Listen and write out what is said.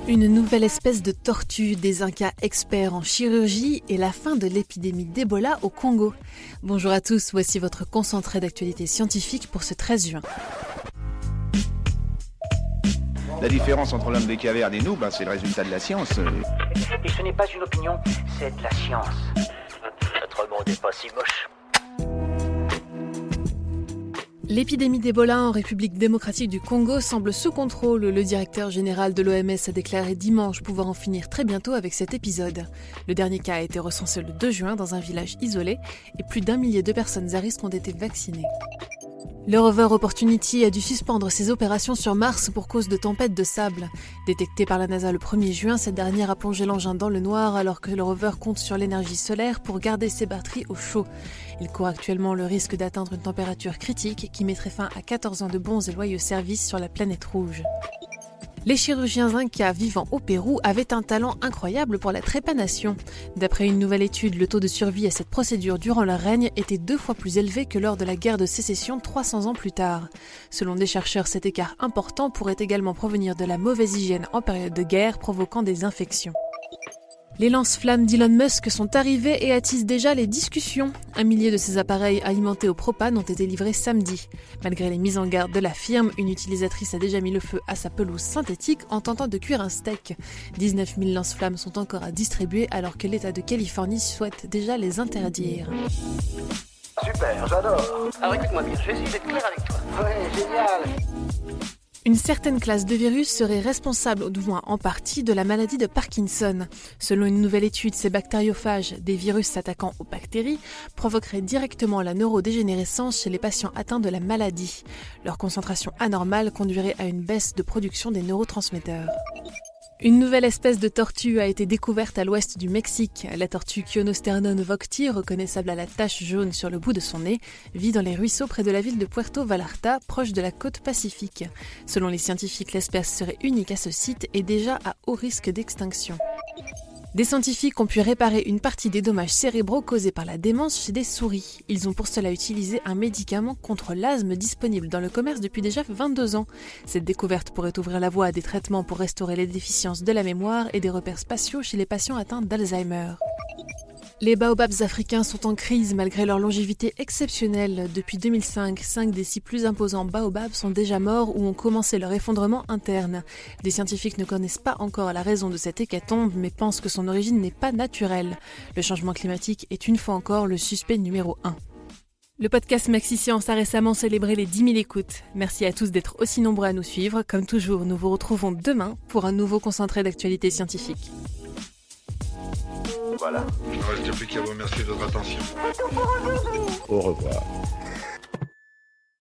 Une nouvelle espèce de tortue, des Incas experts en chirurgie et la fin de l'épidémie d'Ebola au Congo. Bonjour à tous, voici votre concentré d'actualité scientifique pour ce 13 juin. La différence entre l'homme des cavernes et nous, c'est le résultat de la science. Et ce n'est pas une opinion, c'est de la science. Notre monde n'est pas si moche. L'épidémie d'Ebola en République démocratique du Congo semble sous contrôle. Le directeur général de l'OMS a déclaré dimanche pouvoir en finir très bientôt avec cet épisode. Le dernier cas a été recensé le 2 juin dans un village isolé et plus d'1 millier de personnes à risque ont été vaccinées. Le rover Opportunity a dû suspendre ses opérations sur Mars pour cause de tempêtes de sable. Détectée par la NASA le 1er juin, cette dernière a plongé l'engin dans le noir alors que le rover compte sur l'énergie solaire pour garder ses batteries au chaud. Il court actuellement le risque d'atteindre une température critique qui mettrait fin à 14 ans de bons et loyaux services sur la planète rouge. Les chirurgiens incas vivant au Pérou avaient un talent incroyable pour la trépanation. D'après une nouvelle étude, le taux de survie à cette procédure durant leur règne était 2 fois plus élevé que lors de la guerre de sécession 300 ans plus tard. Selon des chercheurs, cet écart important pourrait également provenir de la mauvaise hygiène en période de guerre provoquant des infections. Les lance-flammes d'Elon Musk sont arrivés et attisent déjà les discussions. 1 millier de ces appareils alimentés au propane ont été livrés samedi. Malgré les mises en garde de la firme, une utilisatrice a déjà mis le feu à sa pelouse synthétique en tentant de cuire un steak. 19 000 lance-flammes sont encore à distribuer alors que l'État de Californie souhaite déjà les interdire. Super, j'adore. Alors écoute-moi bien, je vais essayer d'être clair avec toi. Ouais, génial. Une certaine classe de virus serait responsable, ou du moins en partie, de la maladie de Parkinson. Selon une nouvelle étude, ces bactériophages, des virus s'attaquant aux bactéries, provoqueraient directement la neurodégénérescence chez les patients atteints de la maladie. Leur concentration anormale conduirait à une baisse de production des neurotransmetteurs. Une nouvelle espèce de tortue a été découverte à l'ouest du Mexique. La tortue Kionosternon vocti, reconnaissable à la tache jaune sur le bout de son nez, vit dans les ruisseaux près de la ville de Puerto Vallarta, proche de la côte pacifique. Selon les scientifiques, l'espèce serait unique à ce site et déjà à haut risque d'extinction. Des scientifiques ont pu réparer une partie des dommages cérébraux causés par la démence chez des souris. Ils ont pour cela utilisé un médicament contre l'asthme disponible dans le commerce depuis déjà 22 ans. Cette découverte pourrait ouvrir la voie à des traitements pour restaurer les déficiences de la mémoire et des repères spatiaux chez les patients atteints d'Alzheimer. Les baobabs africains sont en crise malgré leur longévité exceptionnelle. Depuis 2005, 5 des 6 plus imposants baobabs sont déjà morts ou ont commencé leur effondrement interne. Des scientifiques ne connaissent pas encore la raison de cette hécatombe, mais pensent que son origine n'est pas naturelle. Le changement climatique est une fois encore le suspect numéro 1. Le podcast Maxi Science a récemment célébré les 10 000 écoutes. Merci à tous d'être aussi nombreux à nous suivre. Comme toujours, nous vous retrouvons demain pour un nouveau concentré d'actualité scientifique. Voilà. Il ne reste plus qu'à vous remercier de votre attention. Au revoir.